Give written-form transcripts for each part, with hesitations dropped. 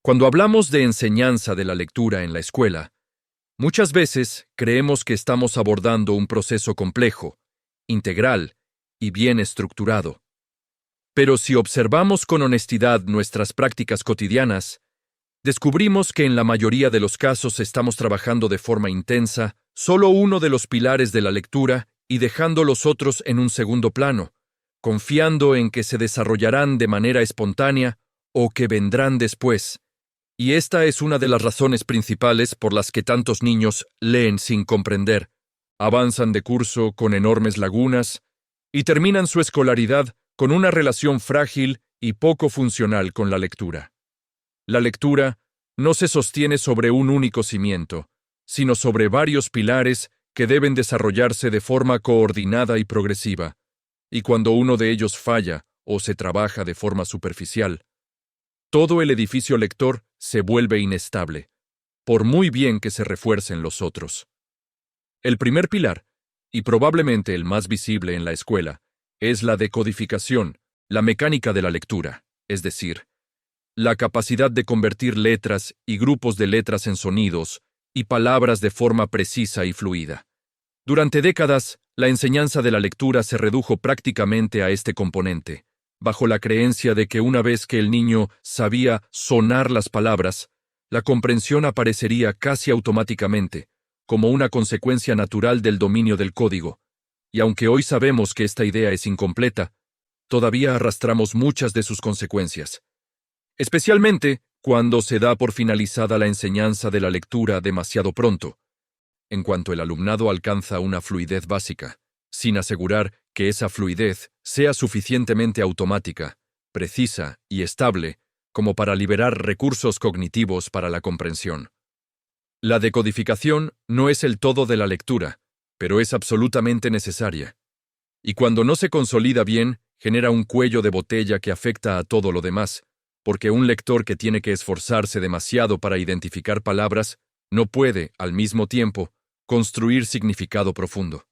Cuando hablamos de enseñanza de la lectura en la escuela, muchas veces creemos que estamos abordando un proceso complejo, integral y bien estructurado. Pero si observamos con honestidad nuestras prácticas cotidianas, descubrimos que en la mayoría de los casos estamos trabajando de forma intensa solo uno de los pilares de la lectura y dejando los otros en un segundo plano, confiando en que se desarrollarán de manera espontánea o que vendrán después. Y esta es una de las razones principales por las que tantos niños leen sin comprender, avanzan de curso con enormes lagunas y terminan su escolaridad con una relación frágil y poco funcional con la lectura. La lectura no se sostiene sobre un único cimiento, sino sobre varios pilares que deben desarrollarse de forma coordinada y progresiva, y cuando uno de ellos falla o se trabaja de forma superficial, todo el edificio lector se vuelve inestable, por muy bien que se refuercen los otros. El primer pilar, y probablemente el más visible en la escuela, es la decodificación, la mecánica de la lectura, es decir, la capacidad de convertir letras y grupos de letras en sonidos y palabras de forma precisa y fluida. Durante décadas, la enseñanza de la lectura se redujo prácticamente a este componente, bajo la creencia de que una vez que el niño sabía sonar las palabras, la comprensión aparecería casi automáticamente, como una consecuencia natural del dominio del código. Y aunque hoy sabemos que esta idea es incompleta, todavía arrastramos muchas de sus consecuencias. Especialmente cuando se da por finalizada la enseñanza de la lectura demasiado pronto, en cuanto el alumnado alcanza una fluidez básica, sin asegurar que esa fluidez sea suficientemente automática, precisa y estable como para liberar recursos cognitivos para la comprensión. La decodificación no es el todo de la lectura, pero es absolutamente necesaria. Y cuando no se consolida bien, genera un cuello de botella que afecta a todo lo demás, porque un lector que tiene que esforzarse demasiado para identificar palabras no puede, al mismo tiempo, construir significado profundo.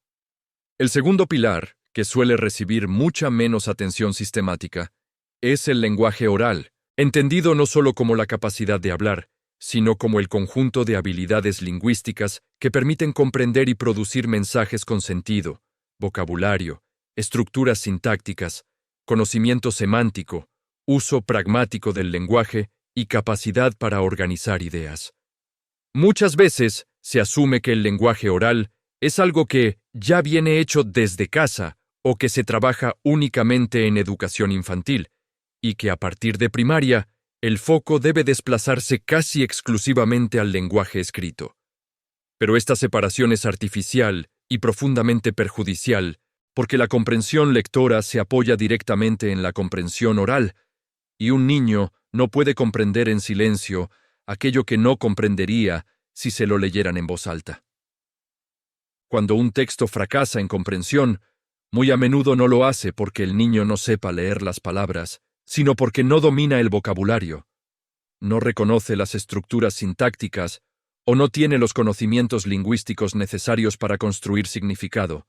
El segundo pilar, que suele recibir mucha menos atención sistemática, es el lenguaje oral, entendido no solo como la capacidad de hablar, sino como el conjunto de habilidades lingüísticas que permiten comprender y producir mensajes con sentido, vocabulario, estructuras sintácticas, conocimiento semántico, uso pragmático del lenguaje y capacidad para organizar ideas. Muchas veces se asume que el lenguaje oral es algo que ya viene hecho desde casa o que se trabaja únicamente en educación infantil, y que a partir de primaria, el foco debe desplazarse casi exclusivamente al lenguaje escrito. Pero esta separación es artificial y profundamente perjudicial, porque la comprensión lectora se apoya directamente en la comprensión oral, y un niño no puede comprender en silencio aquello que no comprendería si se lo leyeran en voz alta. Cuando un texto fracasa en comprensión, muy a menudo no lo hace porque el niño no sepa leer las palabras, sino porque no domina el vocabulario, no reconoce las estructuras sintácticas o no tiene los conocimientos lingüísticos necesarios para construir significado.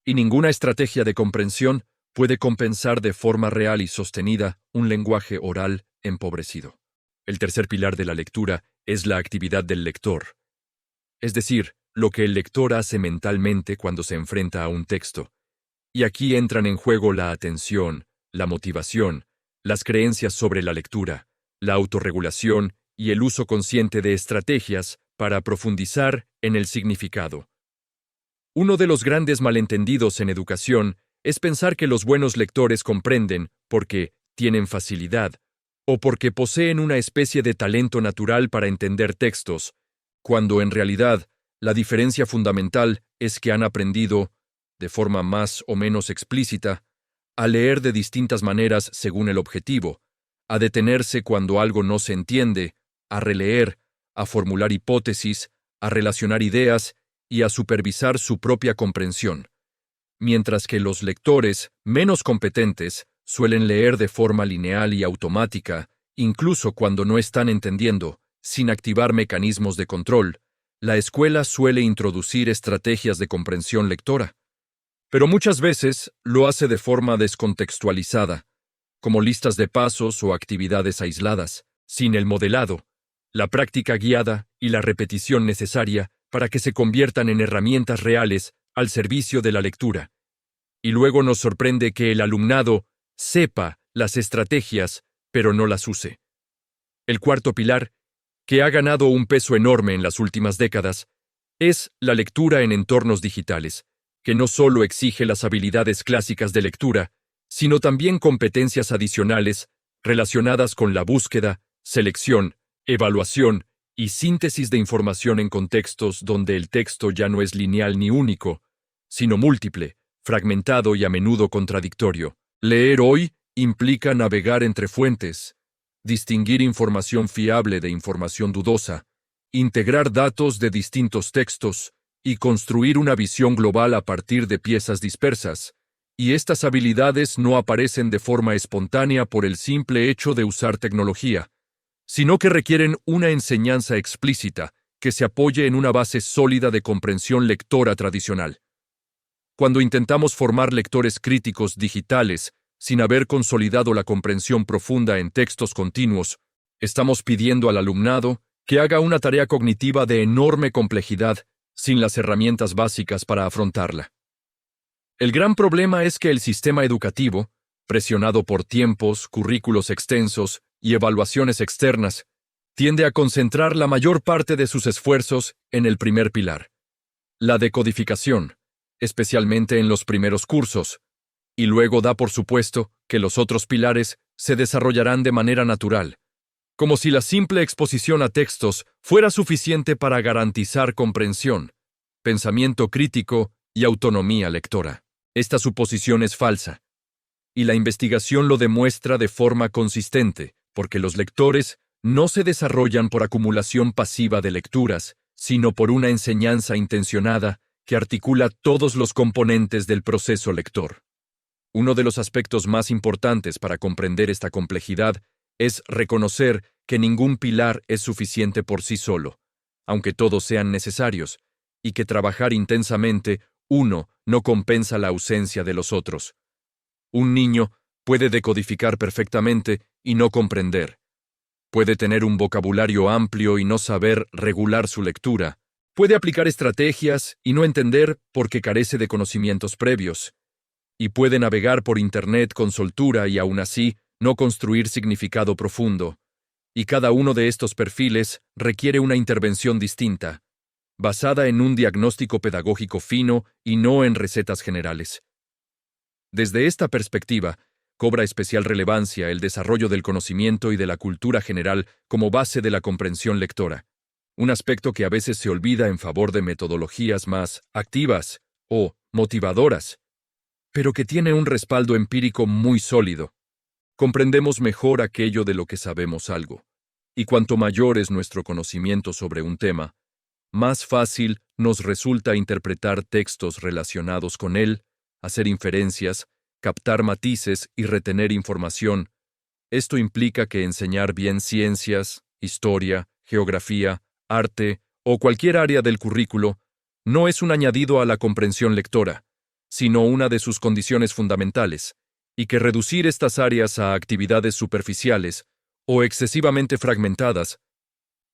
Y ninguna estrategia de comprensión puede compensar de forma real y sostenida un lenguaje oral empobrecido. El tercer pilar de la lectura es la actividad del lector, es decir, lo que el lector hace mentalmente cuando se enfrenta a un texto. Y aquí entran en juego la atención, la motivación, las creencias sobre la lectura, la autorregulación y el uso consciente de estrategias para profundizar en el significado. Uno de los grandes malentendidos en educación es pensar que los buenos lectores comprenden porque tienen facilidad o porque poseen una especie de talento natural para entender textos, cuando en realidad la diferencia fundamental es que han aprendido, de forma más o menos explícita, a leer de distintas maneras según el objetivo, a detenerse cuando algo no se entiende, a releer, a formular hipótesis, a relacionar ideas y a supervisar su propia comprensión, mientras que los lectores menos competentes suelen leer de forma lineal y automática, incluso cuando no están entendiendo, sin activar mecanismos de control. La escuela suele introducir estrategias de comprensión lectora, pero muchas veces lo hace de forma descontextualizada, como listas de pasos o actividades aisladas, sin el modelado, la práctica guiada y la repetición necesaria para que se conviertan en herramientas reales al servicio de la lectura. Y luego nos sorprende que el alumnado sepa las estrategias, pero no las use. El cuarto pilar, que ha ganado un peso enorme en las últimas décadas, es la lectura en entornos digitales, que no solo exige las habilidades clásicas de lectura, sino también competencias adicionales relacionadas con la búsqueda, selección, evaluación y síntesis de información en contextos donde el texto ya no es lineal ni único, sino múltiple, fragmentado y a menudo contradictorio. Leer hoy implica navegar entre fuentes, distinguir información fiable de información dudosa, integrar datos de distintos textos y construir una visión global a partir de piezas dispersas, y estas habilidades no aparecen de forma espontánea por el simple hecho de usar tecnología, sino que requieren una enseñanza explícita que se apoye en una base sólida de comprensión lectora tradicional. Cuando intentamos formar lectores críticos digitales sin haber consolidado la comprensión profunda en textos continuos, estamos pidiendo al alumnado que haga una tarea cognitiva de enorme complejidad sin las herramientas básicas para afrontarla. El gran problema es que el sistema educativo, presionado por tiempos, currículos extensos y evaluaciones externas, tiende a concentrar la mayor parte de sus esfuerzos en el primer pilar, la decodificación, especialmente en los primeros cursos, y luego da por supuesto que los otros pilares se desarrollarán de manera natural, como si la simple exposición a textos fuera suficiente para garantizar comprensión, pensamiento crítico y autonomía lectora. Esta suposición es falsa, y la investigación lo demuestra de forma consistente, porque los lectores no se desarrollan por acumulación pasiva de lecturas, sino por una enseñanza intencionada que articula todos los componentes del proceso lector. Uno de los aspectos más importantes para comprender esta complejidad es reconocer que ningún pilar es suficiente por sí solo, aunque todos sean necesarios, y que trabajar intensamente uno no compensa la ausencia de los otros. Un niño puede decodificar perfectamente y no comprender. Puede tener un vocabulario amplio y no saber regular su lectura. Puede aplicar estrategias y no entender porque carece de conocimientos previos. Y puede navegar por Internet con soltura y aún así no construir significado profundo. Y cada uno de estos perfiles requiere una intervención distinta, basada en un diagnóstico pedagógico fino y no en recetas generales. Desde esta perspectiva, cobra especial relevancia el desarrollo del conocimiento y de la cultura general como base de la comprensión lectora, un aspecto que a veces se olvida en favor de metodologías más activas o motivadoras, pero que tiene un respaldo empírico muy sólido. Comprendemos mejor aquello de lo que sabemos algo, y cuanto mayor es nuestro conocimiento sobre un tema, más fácil nos resulta interpretar textos relacionados con él, hacer inferencias, captar matices y retener información. Esto implica que enseñar bien ciencias, historia, geografía, arte o cualquier área del currículo no es un añadido a la comprensión lectora, sino una de sus condiciones fundamentales, y que reducir estas áreas a actividades superficiales o excesivamente fragmentadas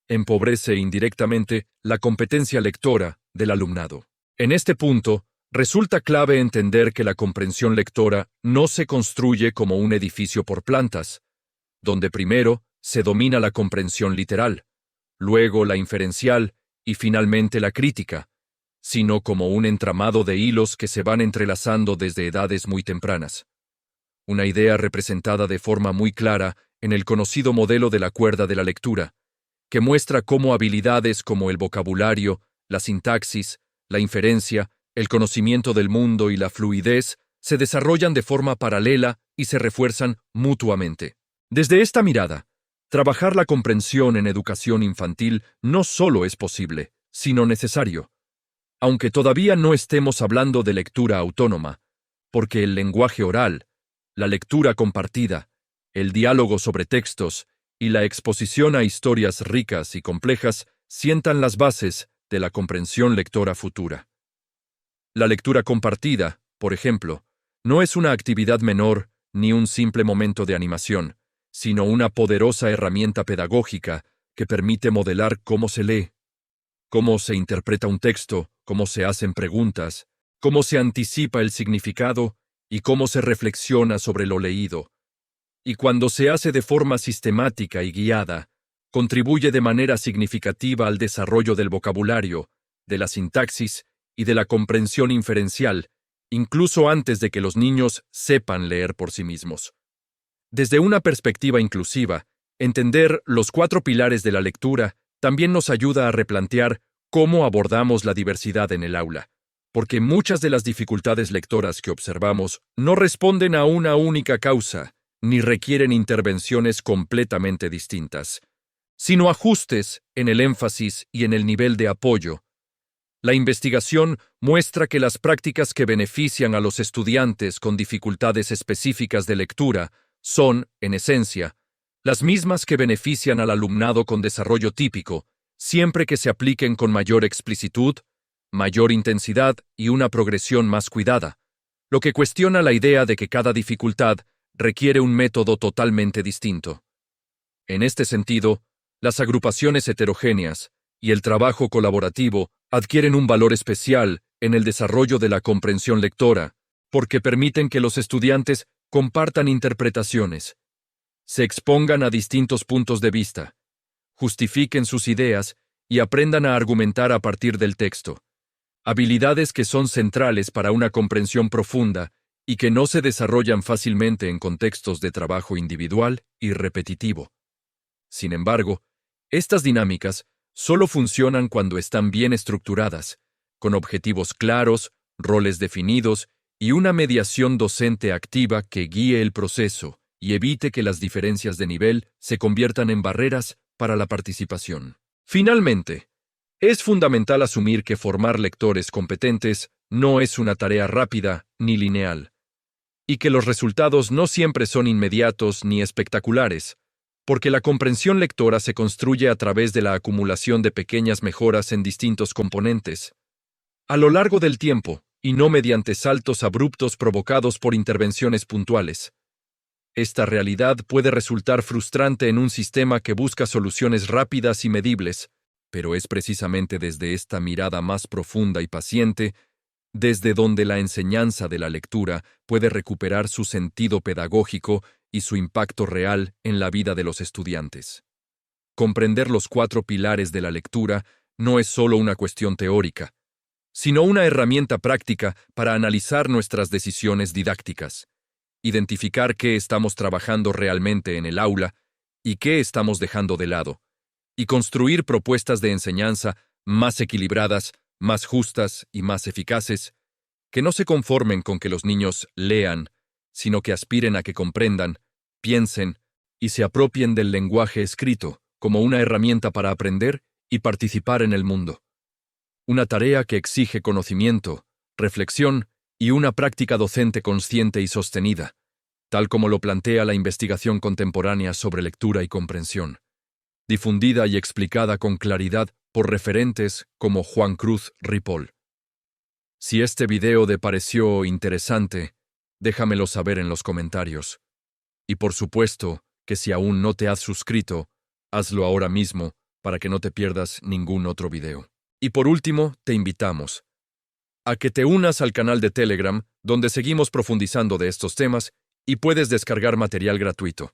empobrece indirectamente la competencia lectora del alumnado. En este punto, resulta clave entender que la comprensión lectora no se construye como un edificio por plantas, donde primero se domina la comprensión literal, luego la inferencial y finalmente la crítica, sino como un entramado de hilos que se van entrelazando desde edades muy tempranas. Una idea representada de forma muy clara en el conocido modelo de la cuerda de la lectura, que muestra cómo habilidades como el vocabulario, la sintaxis, la inferencia, el conocimiento del mundo y la fluidez se desarrollan de forma paralela y se refuerzan mutuamente. Desde esta mirada, trabajar la comprensión en educación infantil no solo es posible, sino necesario. Aunque todavía no estemos hablando de lectura autónoma, porque el lenguaje oral, la lectura compartida, el diálogo sobre textos y la exposición a historias ricas y complejas sientan las bases de la comprensión lectora futura. La lectura compartida, por ejemplo, no es una actividad menor ni un simple momento de animación, sino una poderosa herramienta pedagógica que permite modelar cómo se lee, cómo se interpreta un texto, cómo se hacen preguntas, cómo se anticipa el significado y cómo se reflexiona sobre lo leído. Y cuando se hace de forma sistemática y guiada, contribuye de manera significativa al desarrollo del vocabulario, de la sintaxis y de la comprensión inferencial, incluso antes de que los niños sepan leer por sí mismos. Desde una perspectiva inclusiva, entender los 4 pilares de la lectura también nos ayuda a replantear cómo abordamos la diversidad en el aula, porque muchas de las dificultades lectoras que observamos no responden a una única causa, ni requieren intervenciones completamente distintas, sino ajustes en el énfasis y en el nivel de apoyo. La investigación muestra que las prácticas que benefician a los estudiantes con dificultades específicas de lectura son, en esencia, las mismas que benefician al alumnado con desarrollo típico, siempre que se apliquen con mayor explicitud, mayor intensidad y una progresión más cuidada, lo que cuestiona la idea de que cada dificultad requiere un método totalmente distinto. En este sentido, las agrupaciones heterogéneas y el trabajo colaborativo adquieren un valor especial en el desarrollo de la comprensión lectora, porque permiten que los estudiantes compartan interpretaciones, se expongan a distintos puntos de vista, justifiquen sus ideas y aprendan a argumentar a partir del texto, habilidades que son centrales para una comprensión profunda y que no se desarrollan fácilmente en contextos de trabajo individual y repetitivo. Sin embargo, estas dinámicas solo funcionan cuando están bien estructuradas, con objetivos claros, roles definidos y una mediación docente activa que guíe el proceso y evite que las diferencias de nivel se conviertan en barreras para la participación. Finalmente, es fundamental asumir que formar lectores competentes no es una tarea rápida ni lineal, y que los resultados no siempre son inmediatos ni espectaculares, porque la comprensión lectora se construye a través de la acumulación de pequeñas mejoras en distintos componentes, a lo largo del tiempo, y no mediante saltos abruptos provocados por intervenciones puntuales. Esta realidad puede resultar frustrante en un sistema que busca soluciones rápidas y medibles, pero es precisamente desde esta mirada más profunda y paciente desde donde la enseñanza de la lectura puede recuperar su sentido pedagógico y su impacto real en la vida de los estudiantes. Comprender los 4 pilares de la lectura no es solo una cuestión teórica, sino una herramienta práctica para analizar nuestras decisiones didácticas, identificar qué estamos trabajando realmente en el aula y qué estamos dejando de lado, y construir propuestas de enseñanza más equilibradas, más justas y más eficaces, que no se conformen con que los niños lean, sino que aspiren a que comprendan, piensen y se apropien del lenguaje escrito como una herramienta para aprender y participar en el mundo. Una tarea que exige conocimiento, reflexión y una práctica docente consciente y sostenida, tal como lo plantea la investigación contemporánea sobre lectura y comprensión, difundida y explicada con claridad por referentes como Juan Cruz Ripoll. Si este video te pareció interesante, déjamelo saber en los comentarios. Y por supuesto que si aún no te has suscrito, hazlo ahora mismo para que no te pierdas ningún otro video. Y por último, te invitamos a que te unas al canal de Telegram, donde seguimos profundizando de estos temas y puedes descargar material gratuito.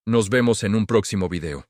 Nos vemos en un próximo video.